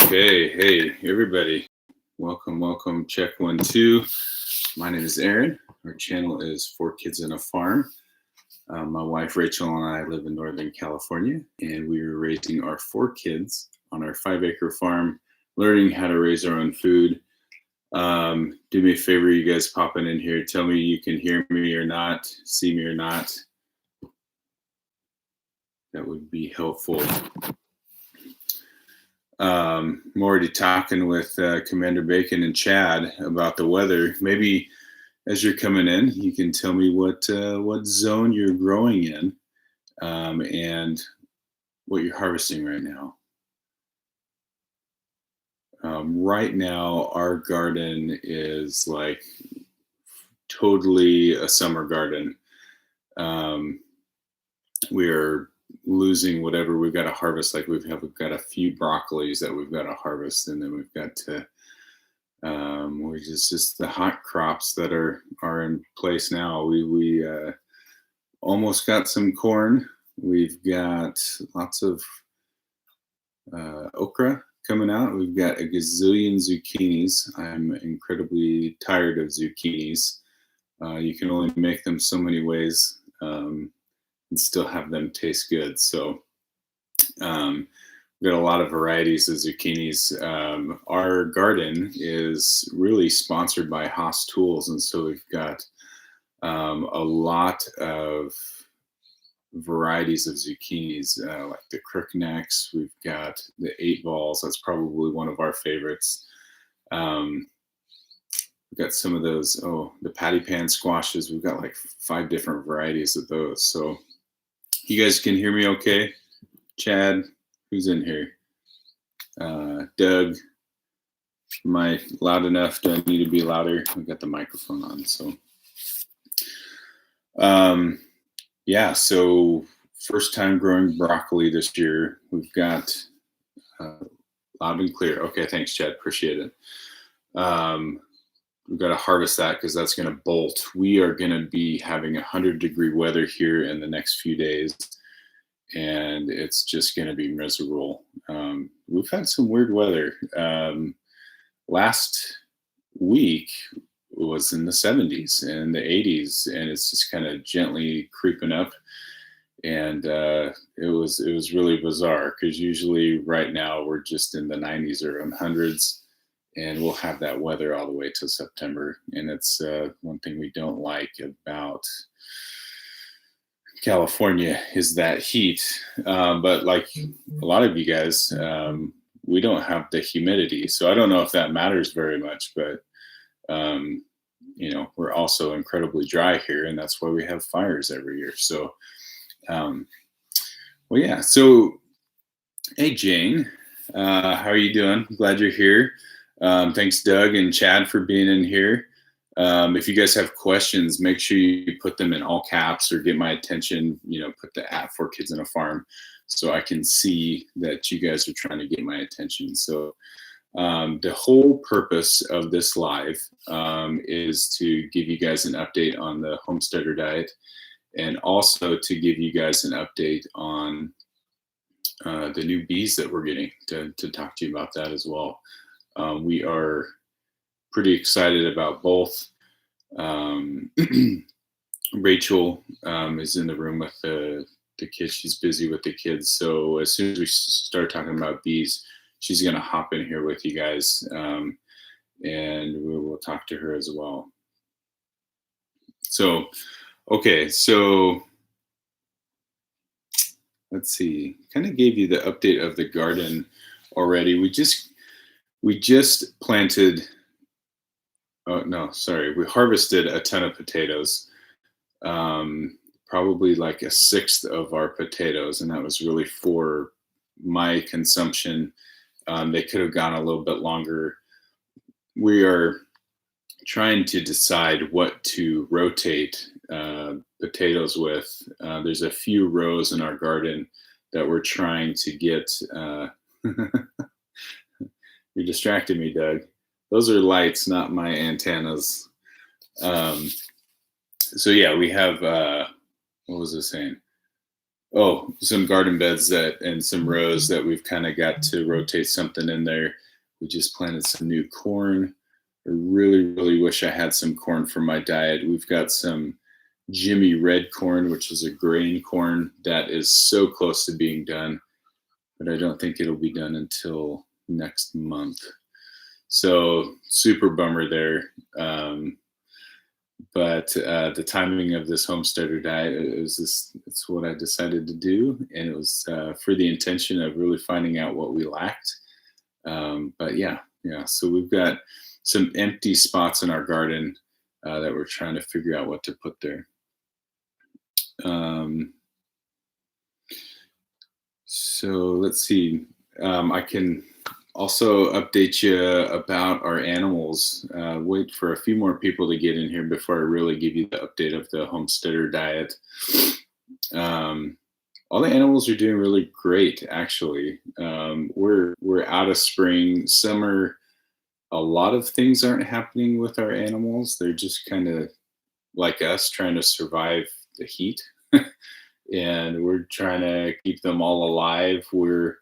Okay, hey everybody, welcome. Check 1 2. My name is Aaron. Our channel is 4 Kids and a Farm. My wife Rachel and I live in Northern California, and we are raising our 4 kids on our 5-acre farm, learning how to raise our own food. Do me a favor, you guys popping in here. Tell me you can hear me or not, see me or not. That would be helpful. I'm already talking with Commander Bacon and Chad about the weather. Maybe as you're coming in, you can tell me what zone you're growing in and what you're harvesting right now. Right now, our garden is like totally a summer garden. We're losing whatever we've got to harvest. Like we've got a few broccolis that we've got to harvest, and then we've got to we're just the hot crops that are in place now. We almost got some corn. We've got lots of okra coming out. We've got a gazillion zucchinis. I'm incredibly tired of zucchinis. You can only make them so many ways and still have them taste good. So we've got a lot of varieties of zucchinis. Our garden is really sponsored by Haas Tools, and so we've got a lot of varieties of zucchinis, like the crooknecks. We've got the 8-balls. That's probably one of our favorites. We've got some of those, the patty pan squashes. We've got like 5 different varieties of those. So you guys can hear me okay? Chad, who's in here? Doug, am I loud enough? Do I need to be louder? I've got the microphone on, so. Yeah, so first time growing broccoli this year. We've got loud and clear. Okay, thanks, Chad. Appreciate it. We've got to harvest that because that's going to bolt. We are going to be having 100-degree weather here in the next few days, and it's just going to be miserable. We've had some weird weather. Last week was in the 70s and the 80s, and it's just kind of gently creeping up. And it was really bizarre because usually right now we're just in the 90s or 100s. And we'll have that weather all the way to September. And it's one thing we don't like about California is that heat. But like a lot of you guys, we don't have the humidity. So I don't know if that matters very much, but we're also incredibly dry here, and that's why we have fires every year. So, yeah. So, hey, Jane, how are you doing? Glad you're here. Thanks, Doug and Chad, for being in here. If you guys have questions, make sure you put them in all caps or get my attention. Put the @4Kids and a Farm so I can see that you guys are trying to get my attention. So the whole purpose of this live is to give you guys an update on the Homesteader Diet, and also to give you guys an update on the new bees that we're getting, to talk to you about that as well. We are pretty excited about both. Rachel is in the room with the kids. She's busy with the kids. So as soon as we start talking about bees, she's going to hop in here with you guys, and we will talk to her as well. So, okay. So let's see. Kind of gave you the update of the garden already. We just planted, we harvested a ton of potatoes, probably like 1/6 of our potatoes, and that was really for my consumption. They could have gone a little bit longer. We are trying to decide what to rotate potatoes with. There's a few rows in our garden that we're trying to get. You distracted me, Doug. Those are lights, not my antennas. So yeah, we have, what was I saying? Oh, some garden beds and some rows that we've kind of got to rotate something in there. We just planted some new corn. I really, really wish I had some corn for my diet. We've got some Jimmy red corn, which is a grain corn that is so close to being done, but I don't think it'll be done until next month. So super bummer there. But the timing of this homesteader diet it's what I decided to do, and it was for the intention of really finding out what we lacked. But yeah, so we've got some empty spots in our garden that we're trying to figure out what to put there. So let's see. I can also update you about our animals. Wait for a few more people to get in here before I really give you the update of the homesteader diet. All the animals are doing really great, actually. We're out of spring. Summer, a lot of things aren't happening with our animals. They're just kind of like us, trying to survive the heat. And we're trying to keep them all alive. We're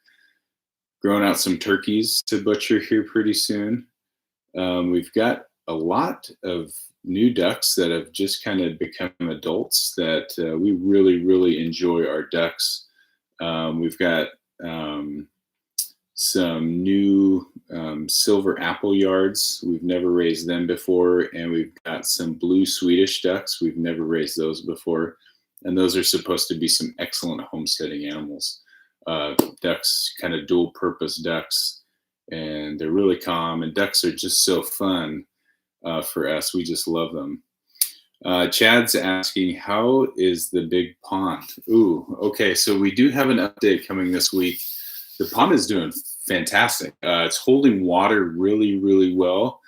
growing out some turkeys to butcher here pretty soon. We've got a lot of new ducks that have just kind of become adults that we really, really enjoy our ducks. We've got some new silver apple yards. We've never raised them before. And we've got some blue Swedish ducks. We've never raised those before. And those are supposed to be some excellent homesteading animals. Ducks, kind of dual purpose ducks, and they're really calm, and ducks are just so fun for us. We just love them. Chad's asking, how is the big pond? Ooh, okay, so we do have an update coming this week. The pond is doing fantastic. It's holding water really, really well.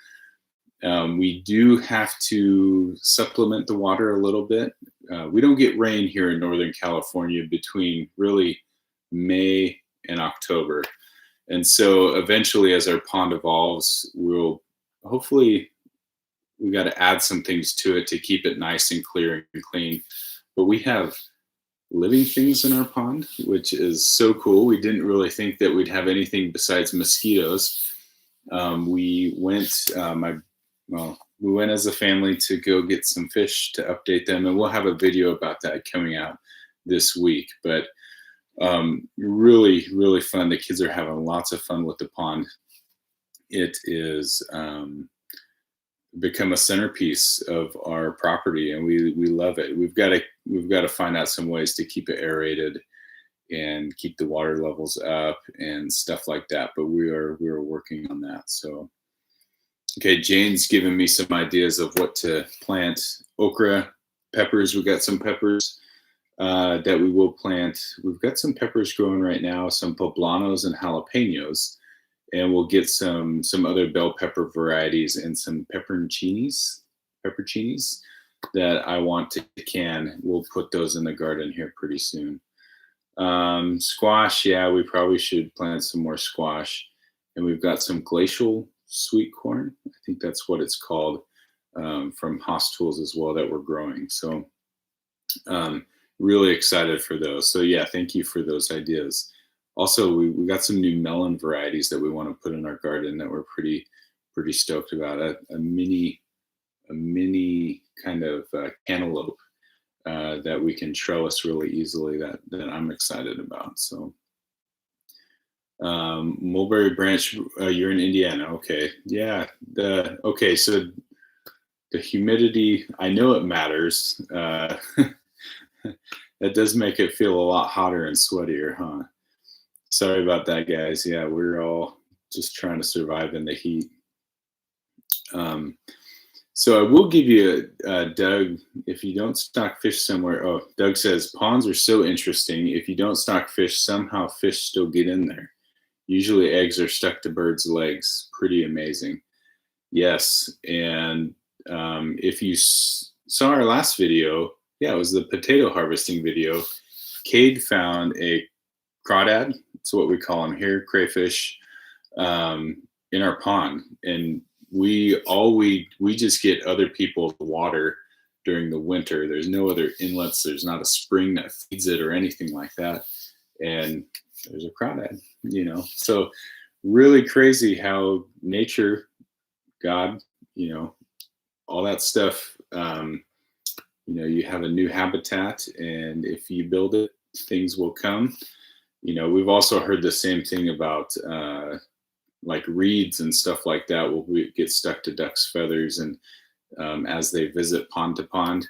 We do have to supplement the water a little bit. We don't get rain here in Northern California between really May and October. And so eventually, as our pond evolves, we'll hopefully, we got to add some things to it to keep it nice and clear and clean. But we have living things in our pond, which is so cool. We didn't really think that we'd have anything besides mosquitoes. We went as a family to go get some fish to update them, and we'll have a video about that coming out this week. But really, really fun. The kids are having lots of fun with the pond. It is become a centerpiece of our property, and we love it. We've got to find out some ways to keep it aerated and keep the water levels up and stuff like that. But we are working on that. So, okay, Jane's given me some ideas of what to plant. Okra, peppers. We've got some peppers that we will plant. We've got some peppers growing right now, some poblanos and jalapenos, and we'll get some other bell pepper varieties and some pepperoncinis that I want to can. We'll put those in the garden here pretty soon. Squash, yeah, we probably should plant some more squash. And we've got some glacial sweet corn. I think that's what it's called, from Haas Tools as well, that we're growing. So really excited for those. So yeah, thank you for those ideas. Also, we got some new melon varieties that we want to put in our garden that we're pretty stoked about. A mini kind of cantaloupe that we can trellis really easily that I'm excited about. So Mulberry Branch, you're in Indiana. Okay. Yeah. So the humidity, I know it matters. That does make it feel a lot hotter and sweatier, huh? Sorry about that, guys. Yeah, we're all just trying to survive in the heat. So I will give you, Doug, if you don't stock fish somewhere. Oh, Doug says, ponds are so interesting. If you don't stock fish, somehow fish still get in there. Usually eggs are stuck to birds' legs. Pretty amazing. Yes, and if you saw our last video, yeah, it was the potato harvesting video. Cade found a crawdad, that's what we call them here, crayfish, in our pond. And we just get other people's water during the winter. There's no other inlets. There's not a spring that feeds it or anything like that. And there's a crawdad, So really crazy how nature, God, all that stuff, you have a new habitat, and if you build it, things will come. We've also heard the same thing about like reeds and stuff like that will get stuck to ducks' feathers, and as they visit pond to pond,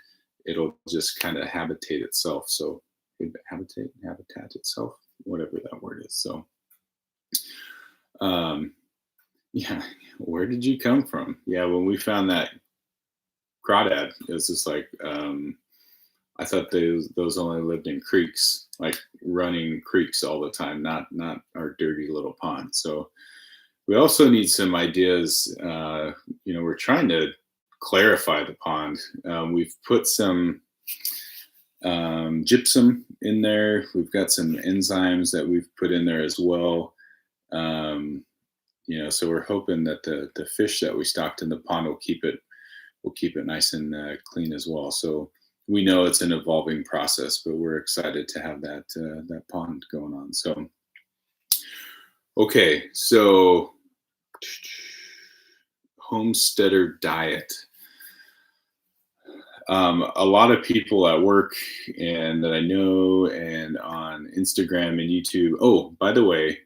it'll just kind of habitat itself. So habitat itself, whatever that word is. So yeah, where did you come from? Yeah, when we found that crawdad, it was just like I thought those only lived in creeks, like running creeks all the time, not our dirty little pond. So we also need some ideas. We're trying to clarify the pond. We've put some gypsum in there. We've got some enzymes that we've put in there as well. So we're hoping that the fish that we stocked in the pond will keep it nice and clean as well. So we know it's an evolving process, but we're excited to have that pond going on. So, okay, so Homesteader Diet. A lot of people at work and that I know and on Instagram and YouTube. Oh, by the way,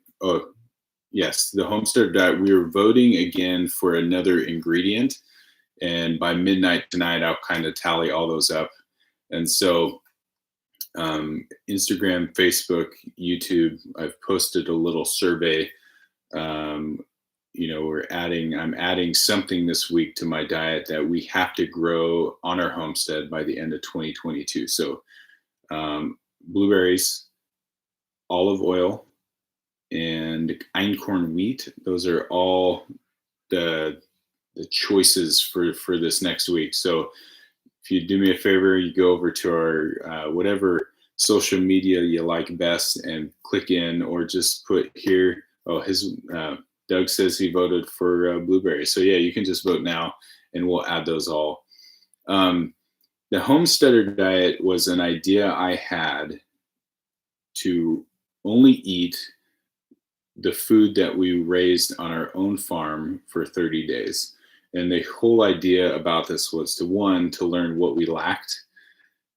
yes, the Homesteader Diet, we are voting again for another ingredient. And by midnight tonight, I'll kind of tally all those up. And so Instagram, Facebook, YouTube, I've posted a little survey. I'm adding something this week to my diet that we have to grow on our homestead by the end of 2022. So blueberries, olive oil, and einkorn wheat. Those are all the choices for this next week. So if you do me a favor, you go over to our whatever social media you like best and click in, or just put here. Oh, Doug says he voted for blueberries. So yeah, you can just vote now and we'll add those all. The Homesteader Diet was an idea I had to only eat the food that we raised on our own farm for 30 days. And the whole idea about this was to learn what we lacked.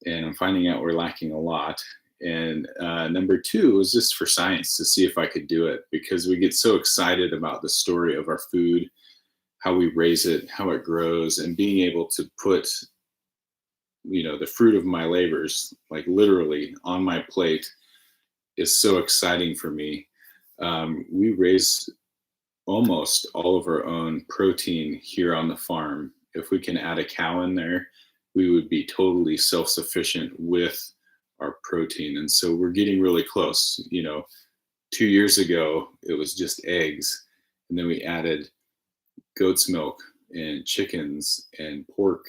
And I'm finding out we're lacking a lot. And number two was just for science, to see if I could do it, because we get so excited about the story of our food, how we raise it, how it grows, and being able to put, the fruit of my labors, like literally on my plate, is so exciting for me. We raise almost all of our own protein here on the farm. If we can add a cow in there, we would be totally self-sufficient with our protein. And so we're getting really close. 2 years ago, it was just eggs. And then we added goat's milk and chickens and pork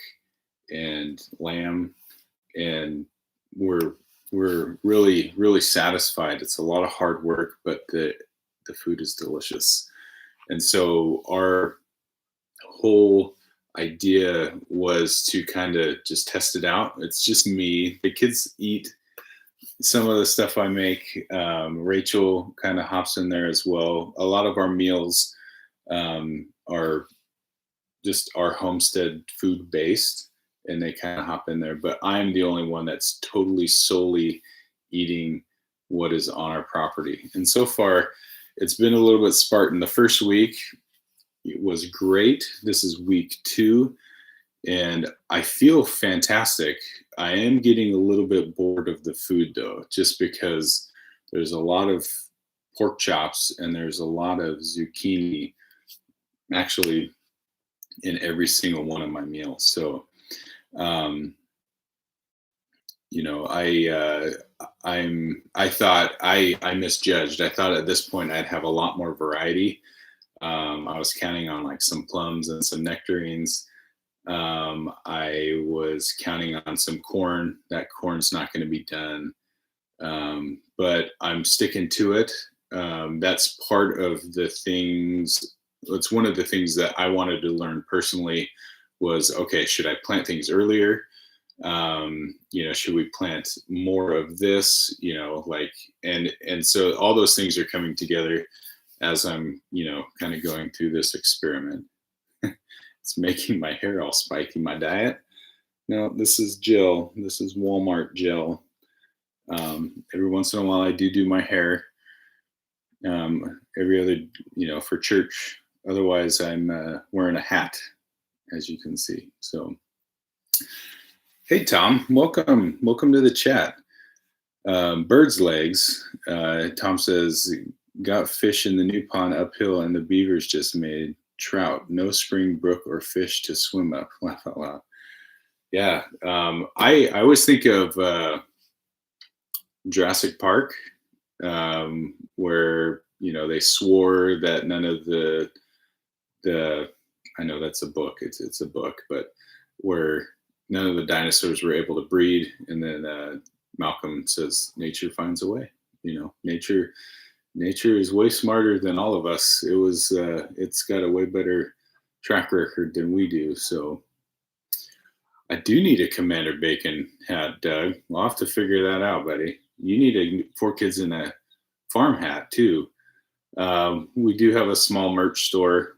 and lamb. And we're really, really satisfied. It's a lot of hard work, but the food is delicious. And so our whole idea was to kind of just test it out. It's just me. The kids eat some of the stuff I make. Rachel kind of hops in there as well. A lot of our meals are just our homestead food based, and they kind of hop in there. But I'm the only one that's totally solely eating what is on our property. And so far, it's been a little bit Spartan. The first week, it was great. This is week 2, and I feel fantastic. I am getting a little bit bored of the food, though, just because there's a lot of pork chops and there's a lot of zucchini actually in every single one of my meals. So, I thought I misjudged. I thought at this point I'd have a lot more variety. I was counting on like some plums and some nectarines. I was counting on some corn. That corn's not going to be done, but I'm sticking to it. That's part of the things. It's one of the things that I wanted to learn personally was, okay, should I plant things earlier? Should we plant more of this, and so all those things are coming together as I'm, kind of going through this experiment. It's making my hair all spiky. My diet. No, this is gel. This is Walmart gel. Every once in a while I do my hair. Every other, for church. Otherwise I'm wearing a hat, as you can see. So, hey, Tom, welcome to the chat. Bird's legs. Tom says, got fish in the new pond uphill and the beavers just made trout. No spring brook or fish to swim up. Laugh out loud. Yeah. I always think of Jurassic Park, where, they swore that none of the I know that's a book. It's a book, but where none of the dinosaurs were able to breed. And then Malcolm says, nature finds a way. Nature is way smarter than all of us. It's got a way better track record than we do. So I do need a Commander Bacon hat, Doug. We'll have to figure that out, buddy. You need a 4 Kids in a Farm hat too. We do have a small merch store.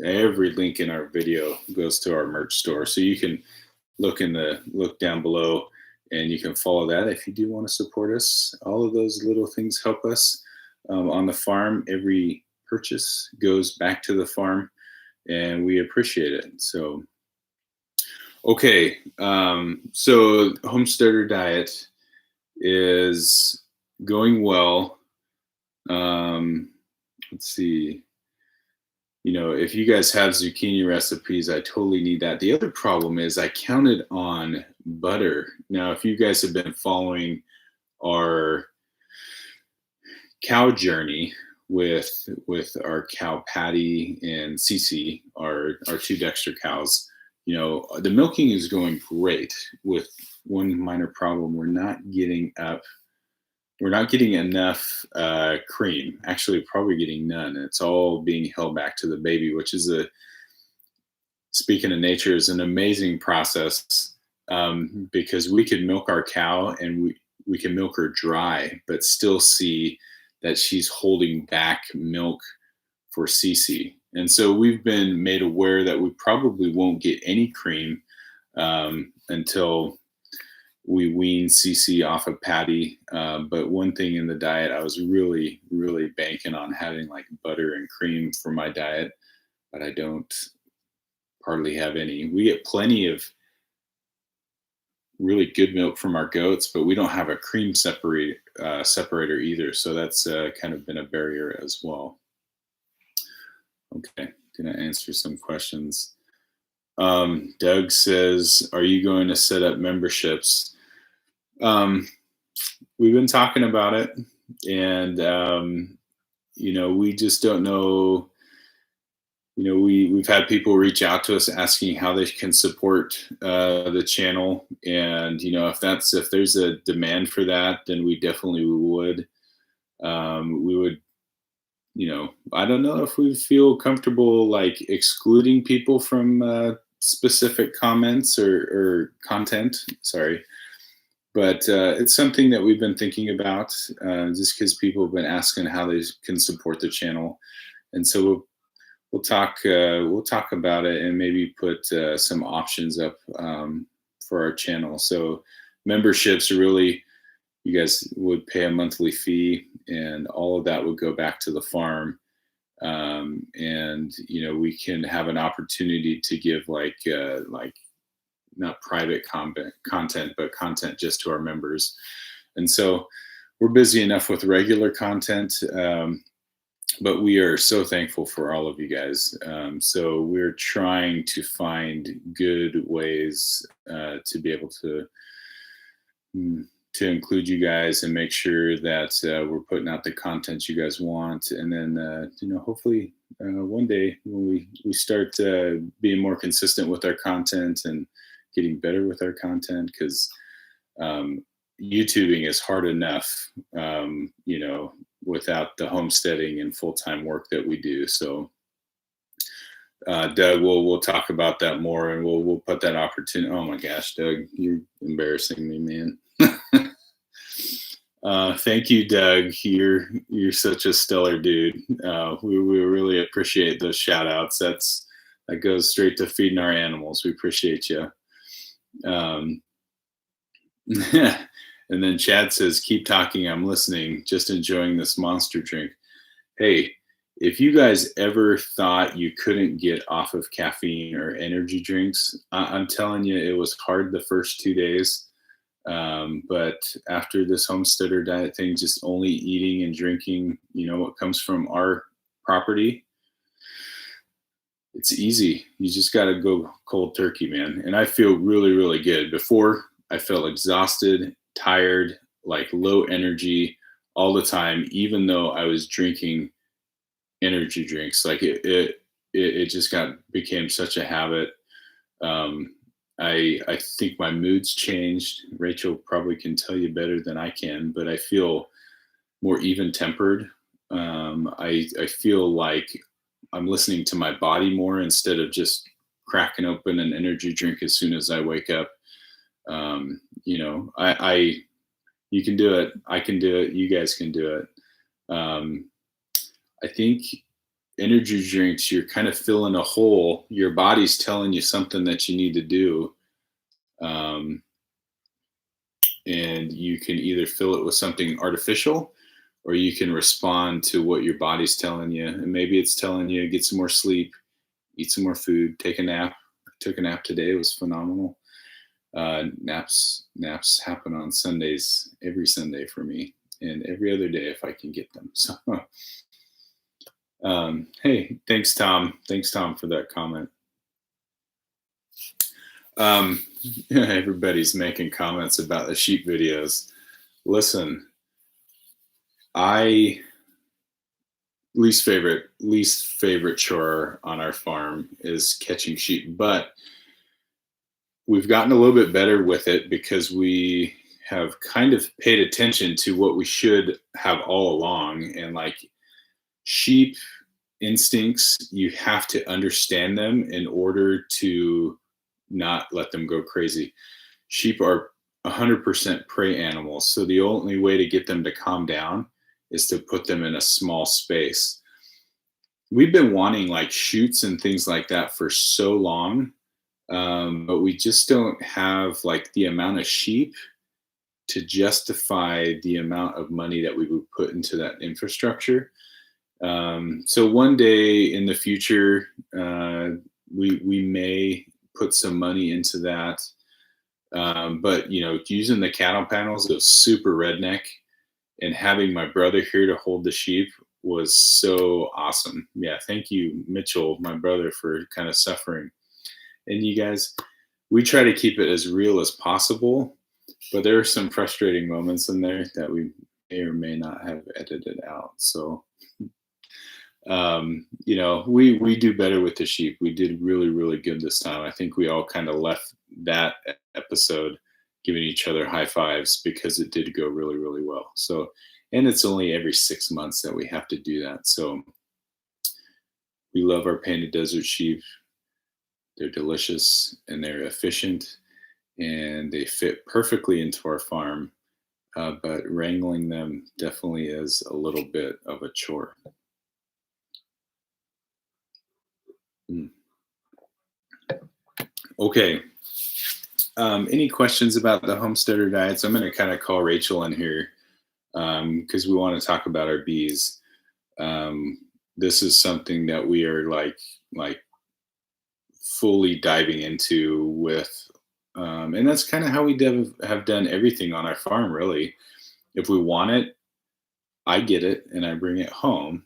Every link in our video goes to our merch store, so you can look down below, and you can follow that if you do want to support us. All of those little things help us on the farm. Every purchase goes back to the farm, and we appreciate it. So, okay, so Homesteader Diet is going well. Let's see. If you guys have zucchini recipes, I totally need that. The other problem is I counted on butter. Now, if you guys have been following our cow journey with our cow Patty and Cece, our 2 Dexter cows, the milking is going great, with one minor problem. We're not getting enough cream. Actually, probably getting none. It's all being held back to the baby, which is speaking of nature, is an amazing process, because we could milk our cow and we can milk her dry, but still see that she's holding back milk for Cece. And so we've been made aware that we probably won't get any cream until we wean Cece off of Patty. But one thing in the diet, I was really, really banking on having like butter and cream for my diet, but I don't hardly have any. We get plenty of really good milk from our goats, but we don't have a cream separator either. So that's kind of been a barrier as well. Okay, gonna answer some questions. Doug says, are you going to set up memberships? We've been talking about it, and we just don't know. We've had people reach out to us asking how they can support the channel, and if there's a demand for that, then we definitely would. We would. I don't know if we feel comfortable like excluding people from specific comments or content. Sorry. But it's something that we've been thinking about, just because people have been asking how they can support the channel, and so we'll talk about it and maybe put some options up for our channel. So memberships are really, you guys would pay a monthly fee, and all of that would go back to the farm, and we can have an opportunity to give like not private content, but content just to our members. And so we're busy enough with regular content, but we are so thankful for all of you guys. So we're trying to find good ways to be able to include you guys and make sure that we're putting out the content you guys want. And then, hopefully one day when we start being more consistent with our content and getting better with our content, because YouTubing is hard enough, without the homesteading and full-time work that we do. So Doug, we'll talk about that more, and we'll put that opportunity. Oh my gosh, Doug, you're embarrassing me, man. Thank you, Doug. You're such a stellar dude. We really appreciate those shout outs. That goes straight to feeding our animals. We appreciate you. Um, and then Chad says, "Keep talking. I'm listening. Just enjoying this monster drink." Hey, if you guys ever thought you couldn't get off of caffeine or energy drinks, I'm telling you, it was hard the first 2 days. But after this homesteader diet thing, just only eating and drinking, what comes from our property, it's easy. You just got to go cold turkey, man. And I feel really, really good. Before, I felt exhausted, tired, like low energy all the time, even though I was drinking energy drinks. Like it just became such a habit. I think my mood's changed. Rachel probably can tell you better than I can, but I feel more even tempered. I feel like I'm listening to my body more instead of just cracking open an energy drink as soon as I wake up. You can do it. I can do it. You guys can do it. I think energy drinks, you're kind of filling a hole. Your body's telling you something that you need to do. And you can either fill it with something artificial, or you can respond to what your body's telling you. And maybe it's telling you get some more sleep, eat some more food, take a nap. I took a nap today. It was phenomenal. Naps happen on Sundays, every Sunday for me, and every other day if I can get them. So, hey, thanks, Tom. Thanks, Tom, for that comment. Everybody's making comments about the sheep videos. Listen, least favorite chore on our farm is catching sheep, but we've gotten a little bit better with it because we have kind of paid attention to what we should have all along. And like sheep instincts, you have to understand them in order to not let them go crazy. Sheep are 100% prey animals. So the only way to get them to calm down is to put them in a small space. We've been wanting like chutes and things like that for so long. But we just don't have like the amount of sheep to justify the amount of money that we would put into that infrastructure. So one day in the future, we may put some money into that. But using the cattle panels, it was super redneck, and having my brother here to hold the sheep was so awesome. Yeah, thank you, Mitchell, my brother, for kind of suffering. And you guys, we try to keep it as real as possible, but there are some frustrating moments in there that we may or may not have edited out. So, we do better with the sheep. We did really, really good this time. I think we all kind of left that episode giving each other high fives because it did go really, really well. So, and it's only every 6 months that we have to do that. So we love our painted desert sheep. They're delicious and they're efficient and they fit perfectly into our farm. But wrangling them definitely is a little bit of a chore. Okay. Any questions about the homesteader diets? I'm going to kind of call Rachel in here because we want to talk about our bees. This is something that we are like fully diving into with, and that's kind of how we have done everything on our farm, really. If we want it, I get it and I bring it home.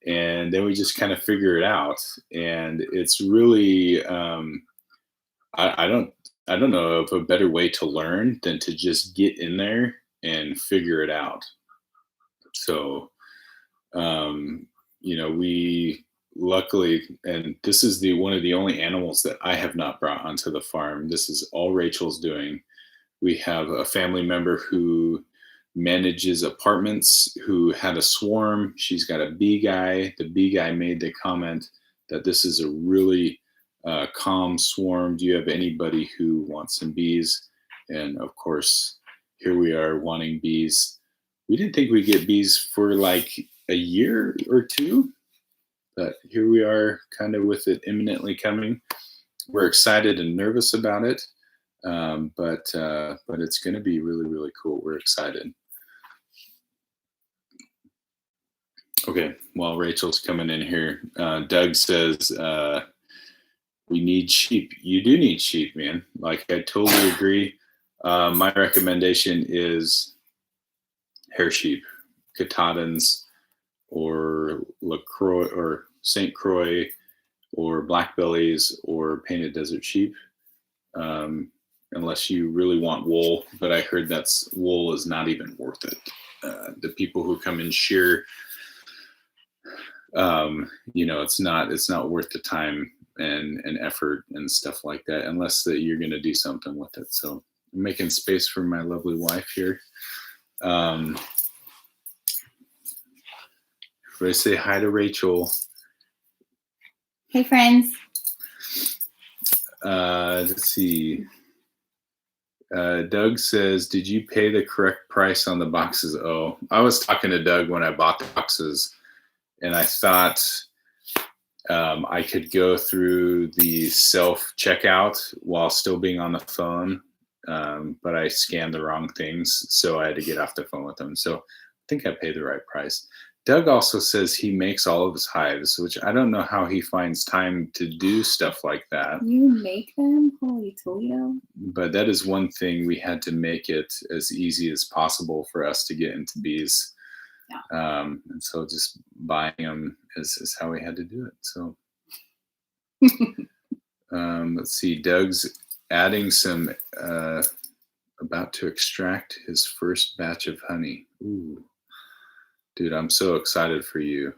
And then we just kind of figure it out. And it's really, I don't know of a better way to learn than to just get in there and figure it out. So, we luckily, and this is one of the only animals that I have not brought onto the farm. This is all Rachel's doing. We have a family member who manages apartments who had a swarm. She's got a bee guy. The bee guy made the comment that this is a really calm swarm. Do you have anybody who wants some bees? And of course, here we are wanting bees. We didn't think we'd get bees for like a year or two, but here we are kind of with it imminently coming. We're excited and nervous about it, but it's going to be really, really cool. We're excited. Okay, while Rachel's coming in here, Doug says, we need sheep. You do need sheep, man. Like, I totally agree. My recommendation is hair sheep, Katahdins, or LaCroix, or St. Croix, or black bellies, or painted desert sheep, unless you really want wool. But I heard wool is not even worth it. The people who come and shear, it's not worth the time and effort and stuff like that, unless that you're going to do something with it. So I'm making space for my lovely wife here. Everybody say hi to Rachel. Hey, friends. Let's see. Doug says, did you pay the correct price on the boxes? Oh, I was talking to Doug when I bought the boxes, and I thought I could go through the self-checkout while still being on the phone, but I scanned the wrong things, so I had to get off the phone with them. So I think I paid the right price. Doug also says he makes all of his hives, which I don't know how he finds time to do stuff like that. You make them? Holy Toledo. But that is one thing. We had to make it as easy as possible for us to get into bees. Yeah. And so just buying them is how we had to do it. So let's see. Doug's adding some, about to extract his first batch of honey. Ooh. Dude, I'm so excited for you.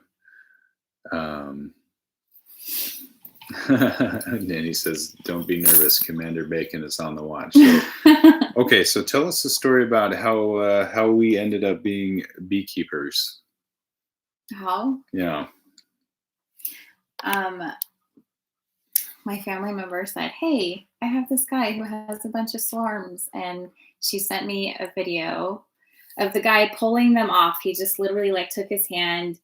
Danny says, don't be nervous. Commander Bacon is on the watch. So, okay, so tell us the story about how we ended up being beekeepers. How? Yeah. My family member said, hey, I have this guy who has a bunch of swarms. And she sent me a video of the guy pulling them off. He just literally like took his hand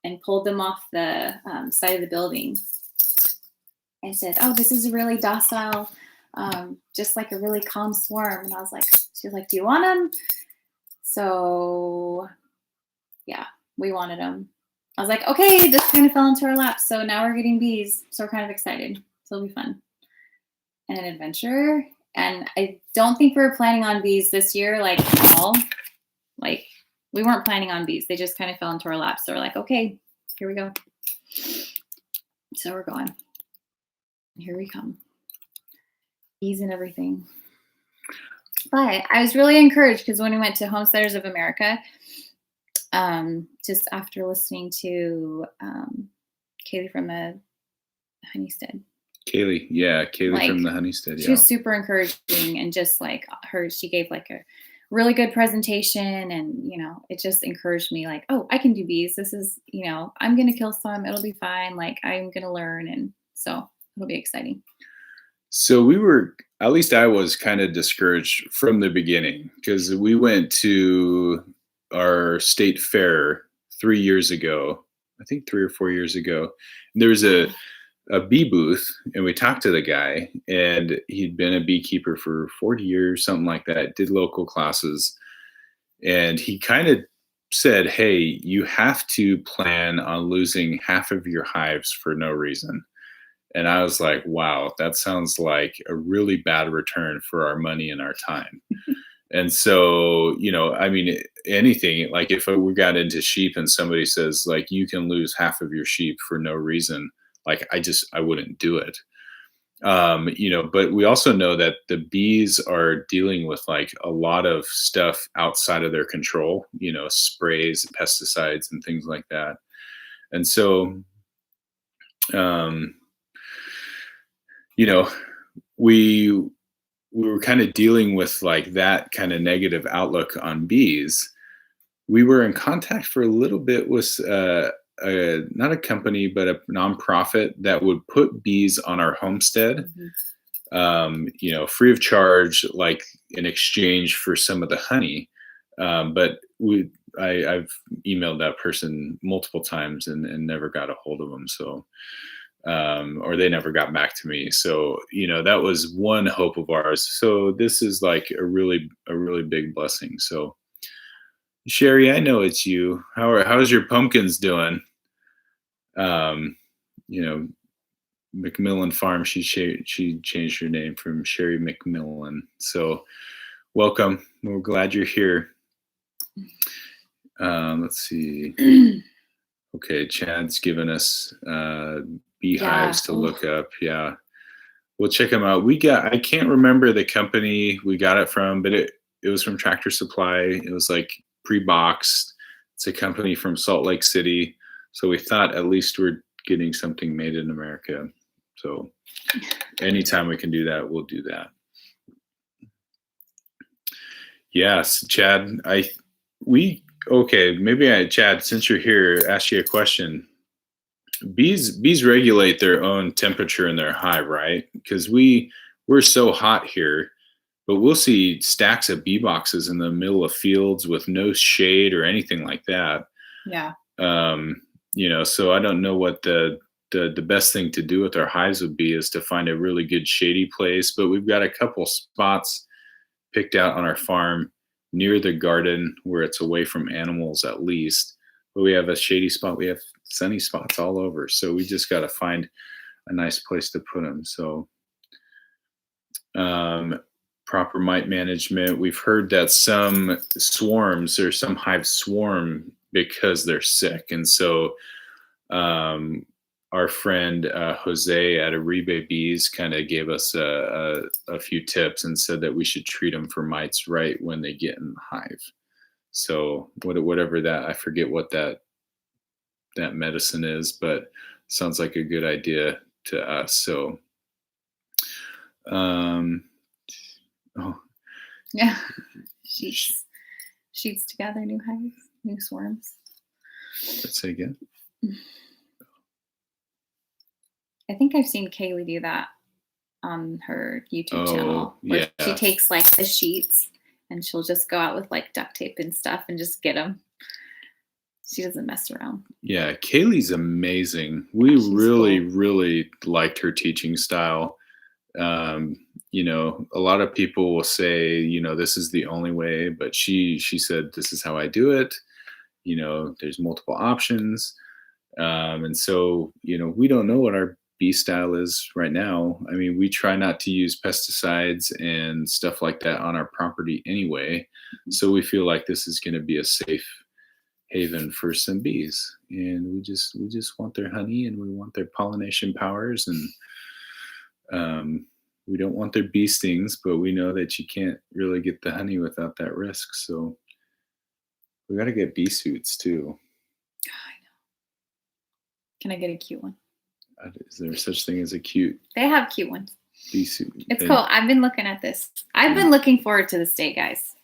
and pulled them off the side of the building. I said, oh, this is a really docile, just like a really calm swarm. And she was like, do you want them? So yeah, we wanted them. I was like, okay, this kind of fell into our lap. So now we're getting bees. So we're kind of excited. So it'll be fun. And an adventure. And I don't think we were planning on bees this year, like at all. Like, we weren't planning on bees. They just kind of fell into our lap. So we're like, okay, here we go. So we're going. Here we come. Bees and everything. But I was really encouraged because when we went to Homesteaders of America, just after listening to Kaylee from the Homestead. Kaylee from the Homestead. Yeah. She was super encouraging, and just like she gave like a really good presentation, and it just encouraged me, like, oh, I can do bees. This is, I'm gonna kill some, it'll be fine, like I'm gonna learn, and so it'll be exciting. So at least I was kind of discouraged from the beginning, because we went to our state fair 3 years ago, I think 3 or 4 years ago. There was a bee booth, and we talked to the guy, and he'd been a beekeeper for 40 years, something like that, did local classes. And he kind of said, hey, you have to plan on losing half of your hives for no reason. And I was like, wow, that sounds like a really bad return for our money and our time. And so, anything, like if we got into sheep and somebody says, like, you can lose half of your sheep for no reason, like, I wouldn't do it. But we also know that the bees are dealing with like a lot of stuff outside of their control, sprays, pesticides, and things like that. And so, we were kind of dealing with like that kind of negative outlook on bees. We were in contact for a little bit with not a company, but a nonprofit that would put bees on our homestead, free of charge, like in exchange for some of the honey. But I've emailed that person multiple times and never got a hold of them. So, or they never got back to me. So, that was one hope of ours. So this is like a really big blessing. So, Sherry, I know it's you. How's your pumpkins doing? McMillan Farm. She changed her name from Sherry McMillan. So, welcome. We're glad you're here. Let's see. Okay, Chad's given us beehives to look up. Yeah, we'll check them out. I can't remember the company we got it from, but it was from Tractor Supply. It was like pre-boxed. It's a company from Salt Lake City. So we thought at least we're getting something made in America. So anytime we can do that, we'll do that. Yes, Chad, Chad, since you're here, ask you a question. Bees regulate their own temperature in their hive, right? Because we're so hot here, but we'll see stacks of bee boxes in the middle of fields with no shade or anything like that. Yeah. So I don't know what the best thing to do with our hives would be, is to find a really good shady place. But we've got a couple spots picked out on our farm near the garden where it's away from animals at least. But we have a shady spot. We have sunny spots all over. So we just got to find a nice place to put them. So proper mite management. We've heard that some hives swarm because they're sick. And so our friend Jose at Aribe Bees kind of gave us a few tips and said that we should treat them for mites right when they get in the hive. So whatever that, I forget what that medicine is, but sounds like a good idea to us. So, yeah, sheets to gather new hives, new swarms. Let's say again. I think I've seen Kaylee do that on her YouTube channel, where she takes like the sheets and she'll just go out with like duct tape and stuff and just get them. She doesn't mess around. Yeah, Kaylee's amazing. She's really liked her teaching style. A lot of people will say, this is the only way, but she said, this is how I do it. There's multiple options. And so, we don't know what our bee style is right now. I mean, we try not to use pesticides and stuff like that on our property anyway. So we feel like this is going to be a safe haven for some bees, and we just want their honey, and we want their pollination powers, and we don't want their bee stings, but we know that you can't really get the honey without that risk. So we got to get bee suits too. I know. Can I get a cute one? Is there such thing as a cute? They have cute ones. Bee suit. It's cool. I've been looking at this. I've been looking forward to this day, guys.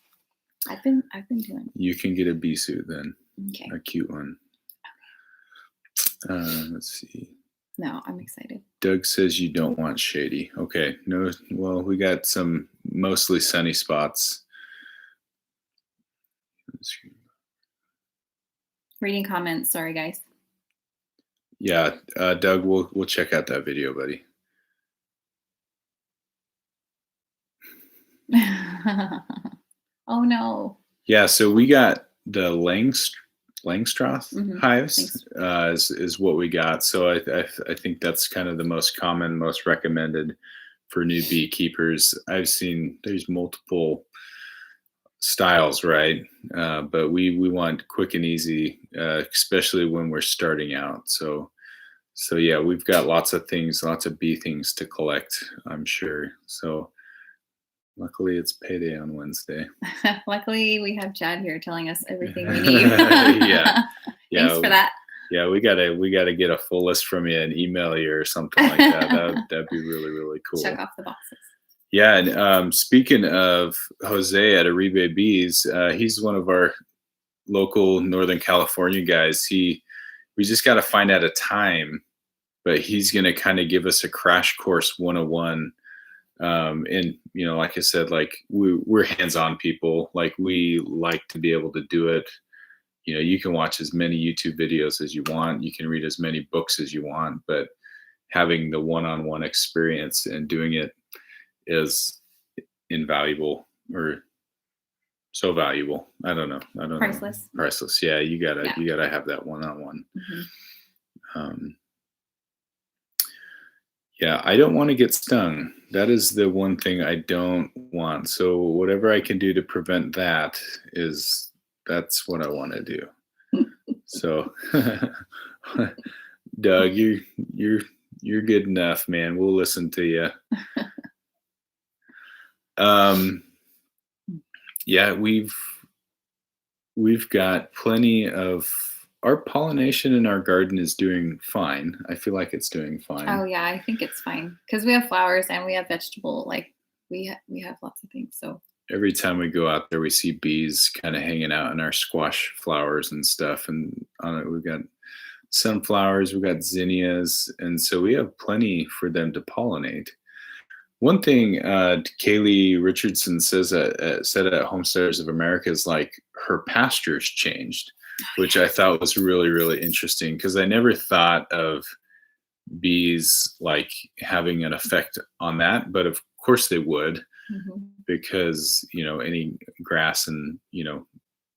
I've been doing it. You can get a bee suit then. Okay. A cute one. Okay. Let's see. No, I'm excited. Doug says you don't want shady. Okay. No. Well, we got some mostly sunny spots. Reading comments. Sorry, guys. Yeah, Doug, we'll check out that video, buddy. Oh no. Yeah, so we got the Langstroth hives is what we got. So I think that's kind of the most common, most recommended for new beekeepers. I've seen there's multiple styles, right? But we want quick and easy, especially when we're starting out. So yeah, we've got lots of bee things to collect, I'm sure. So luckily it's payday on Wednesday. Luckily we have Chad here telling us everything we need. Yeah. Thanks for that. Yeah, we gotta get a full list from you and email you or something like that. That'd be really, really cool. Check off the boxes. Yeah, and speaking of Jose at Aribe Bees, he's one of our local Northern California guys. He we just got to find out a time, but he's going to kind of give us a crash course 101. And like I said, like we're hands-on people. Like we like to be able to do it. You can watch as many YouTube videos as you want. You can read as many books as you want, but having the one-on-one experience and doing it is invaluable, or so valuable. I don't know. Priceless. Priceless. Yeah. You gotta have that one-on-one. Yeah. I don't want to get stung. That is the one thing I don't want. So whatever I can do to prevent that that's what I want to do. So Doug, you're good enough, man. We'll listen to you. Yeah, we've got plenty of, our pollination in our garden is doing fine. I feel like it's doing fine. Oh yeah, I think it's fine because we have flowers and we have vegetable. Like we have lots of things. So every time we go out there, we see bees kind of hanging out in our squash flowers and stuff. And on it, we've got sunflowers, we've got zinnias, and so we have plenty for them to pollinate. One thing Kaylee Richardson said at Homesteaders of America is like her pastures changed, which I thought was really, really interesting, because I never thought of bees like having an effect on that, but of course they would, because any grass and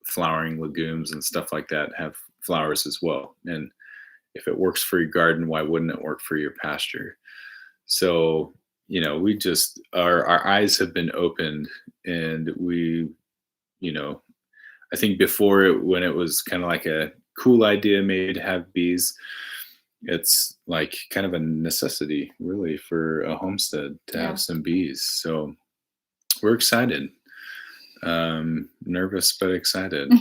flowering legumes and stuff like that have flowers as well. And if it works for your garden, why wouldn't it work for your pasture? So we just, our eyes have been opened, and we, I think before when it was kind of like a cool idea maybe to have bees, it's like kind of a necessity really for a homestead to have some bees. So we're excited, nervous, but excited.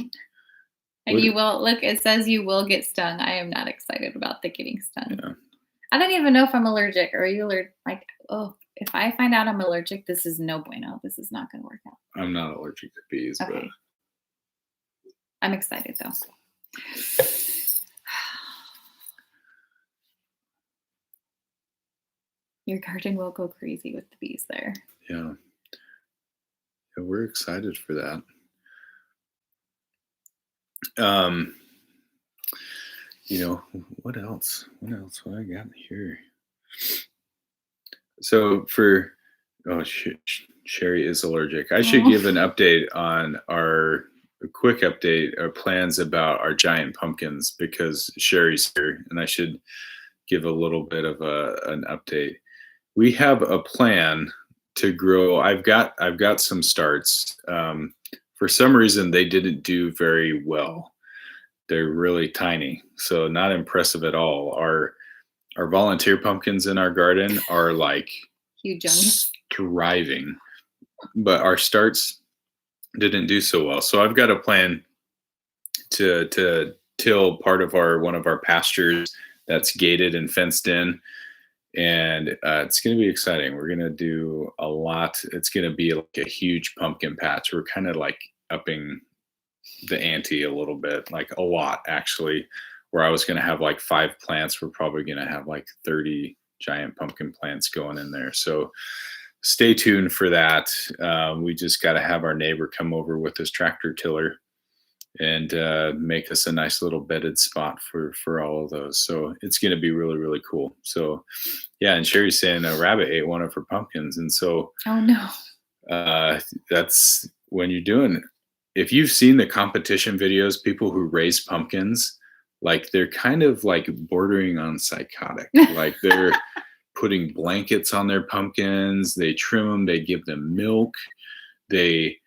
And you will, look, it says you will get stung. I am not excited about the getting stung. Yeah. I don't even know if I'm allergic. Or are you allergic? Like, if I find out I'm allergic, this is no bueno. This is not going to work out. I'm not allergic to bees, okay. But I'm excited though. Your garden will go crazy with the bees there. Yeah. We're excited for that. What else? What I got here? So Sherry is allergic. I should give an update on a quick update, our plans about our giant pumpkins, because Sherry's here, and I should give a little bit of an update. We have a plan to grow. I've got some starts. For some reason, they didn't do very well. They're really tiny, so not impressive at all. Our volunteer pumpkins in our garden are like huge, thriving, but our starts didn't do so well. So I've got a plan to till part of one of our pastures that's gated and fenced in, and it's going to be exciting. We're going to do a lot. It's going to be like a huge pumpkin patch. We're kind of like upping the ante a little bit, like a lot actually. Where I was going to have like 5 plants, we're probably going to have like 30 giant pumpkin plants going in there. So stay tuned for that. We just got to have our neighbor come over with his tractor tiller and make us a nice little bedded spot for all of those. So it's going to be really, really cool. So yeah, and Sherry's saying a rabbit ate one of her pumpkins. And so oh no, that's when you're doing, if you've seen the competition videos, people who raise pumpkins, like they're kind of like bordering on psychotic. Like they're putting blankets on their pumpkins, they trim them, they give them milk, they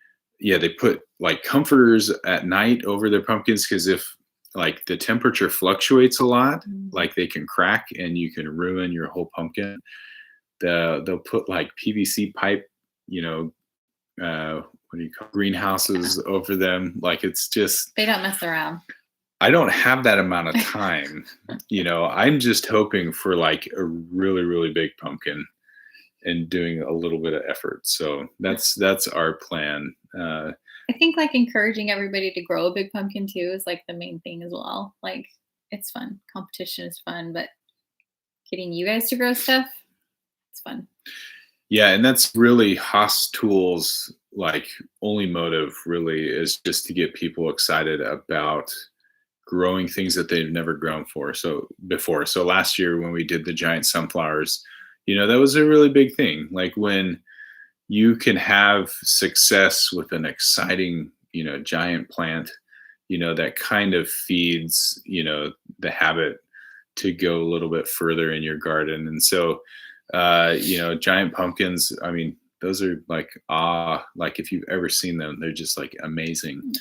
put like comforters at night over their pumpkins, because if like the temperature fluctuates a lot, like they can crack and you can ruin your whole pumpkin. They'll put like PVC pipe, what do you call greenhouses over them. Like it's just, they don't mess around. I don't have that amount of time. I'm just hoping for like a really, really big pumpkin and doing a little bit of effort. So that's our plan. I think like encouraging everybody to grow a big pumpkin too is like the main thing as well. Like it's fun. Competition is fun, but getting you guys to grow stuff, it's fun. Yeah, and that's really Haas Tools like only motive really is just to get people excited about growing things that they've never grown before. So last year when we did the giant sunflowers, that was a really big thing. Like when you can have success with an exciting, giant plant, that kind of feeds, the habit to go a little bit further in your garden. And so, giant pumpkins, I mean, those are like, like if you've ever seen them, they're just like amazing.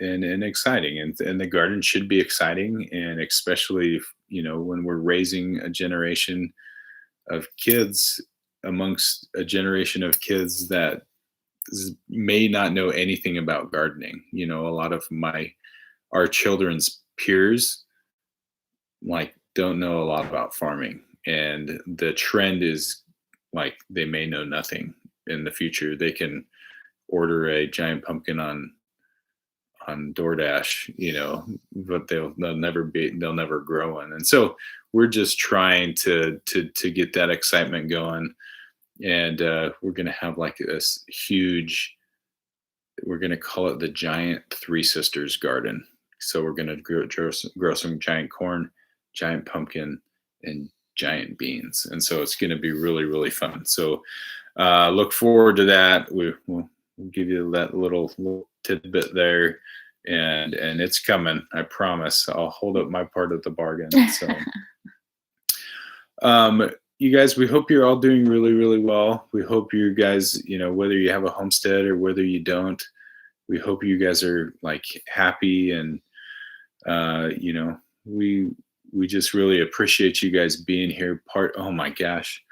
And exciting, and the garden should be exciting, and especially when we're raising a generation of kids amongst a generation of kids that may not know anything about gardening. A lot of our children's peers like don't know a lot about farming, and the trend is like they may know nothing in the future. They can order a giant pumpkin on DoorDash, but they'll never grow one. And so we're just trying to get that excitement going. And we're going to have like this huge, we're going to call it the giant Three Sisters garden. So we're going to grow some giant corn, giant pumpkin, and giant beans. And so it's going to be really, really fun. So look forward to that. We'll give you that little tidbit there, and it's coming. I promise. I'll hold up my part of the bargain. So, you guys, we hope you're all doing really, really well. We hope you guys, whether you have a homestead or whether you don't, we hope you guys are like happy, and we just really appreciate you guys being here. Oh my gosh.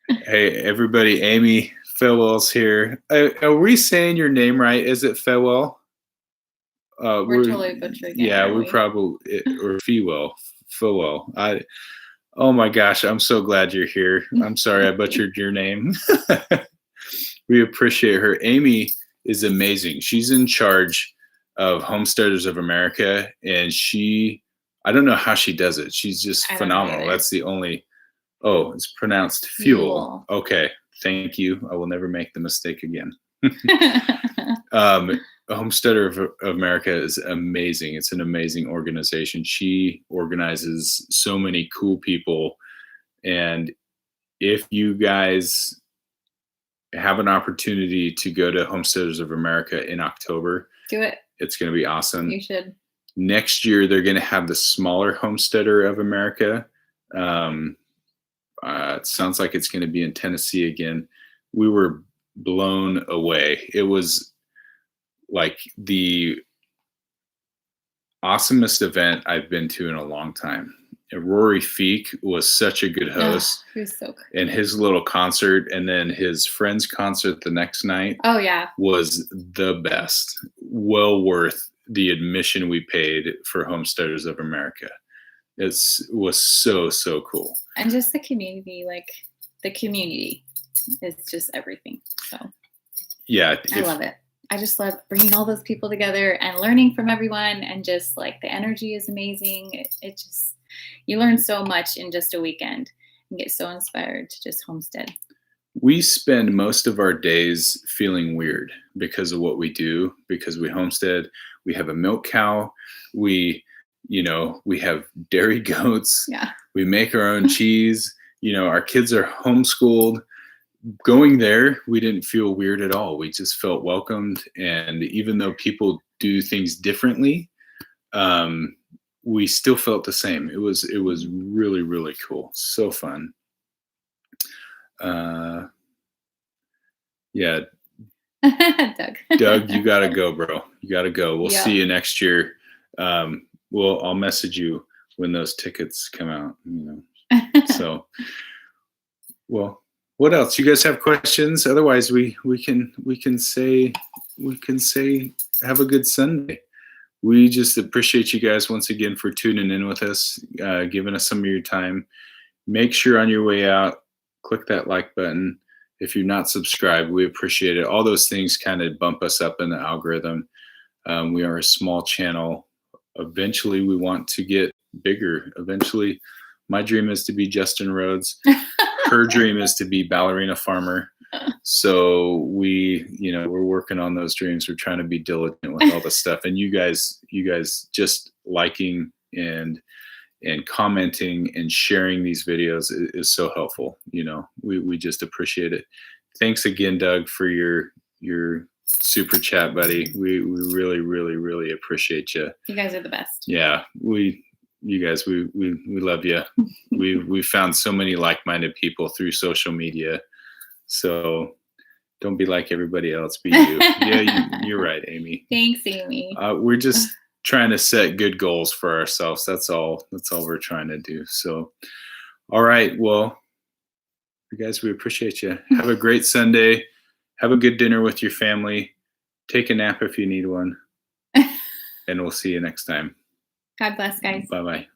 Hey, everybody, Amy Farewell's here. Are we saying your name right? Is it Farewell? We're totally butchering it. Yeah, we probably, or Farewell. Oh my gosh, I'm so glad you're here. I'm sorry I butchered your name. We appreciate her. Amy is amazing. She's in charge of Homesteaders of America, and I don't know how she does it. She's just phenomenal. That's the only, it's pronounced fuel. Okay, thank you. I will never make the mistake again. Homesteader of America is amazing. It's an amazing organization. She organizes so many cool people. And if you guys have an opportunity to go to Homesteaders of America in October, do it. It's going to be awesome. You should. Next year, they're going to have the smaller Homesteader of America. It sounds like it's going to be in Tennessee again. We were blown away. It was like the awesomest event I've been to in a long time. Rory Feek was such a good host. He was so good. And his little concert, and then his friend's concert the next night. Oh yeah, was the best. Well worth the admission we paid for Homesteaders of America. It was so cool. And just the community, is just everything. So yeah, I love it. I just love bringing all those people together and learning from everyone, and just like the energy is amazing. It just, you learn so much in just a weekend and get so inspired to just homestead. We spend most of our days feeling weird because of what we do, because we homestead. We have a milk cow. We have dairy goats. Yeah. We make our own cheese. Our kids are homeschooled. Going there, we didn't feel weird at all. We just felt welcomed. And even though people do things differently, we still felt the same. It was really, really cool. So fun. Yeah. Doug, you gotta go, bro. You gotta go. We'll see you next year. I'll message you when those tickets come out. So, well, what else? You guys have questions? Otherwise, we can say have a good Sunday. We just appreciate you guys once again for tuning in with us, giving us some of your time. Make sure on your way out, click that like button. If you're not subscribed, we appreciate it. All those things kind of bump us up in the algorithm. We are a small channel eventually we want to get bigger. Eventually, my dream is to be Justin Rhodes. Her dream is to be ballerina farmer. So we're working on those dreams. We're trying to be diligent with all the stuff. And you guys just liking and commenting and sharing these videos is so helpful. We just appreciate it. Thanks again, Doug, for your super chat, buddy. We really, really, really appreciate you. You guys are the best. Yeah, we love you. We found so many like-minded people through social media. So don't be like everybody else. Be you. Yeah, you're right, Amy. Thanks, Amy. We're just trying to set good goals for ourselves. That's all we're trying to do. So, all right. Well, you guys, we appreciate you. Have a great Sunday. Have a good dinner with your family. Take a nap if you need one. And we'll see you next time. God bless, guys. Bye-bye.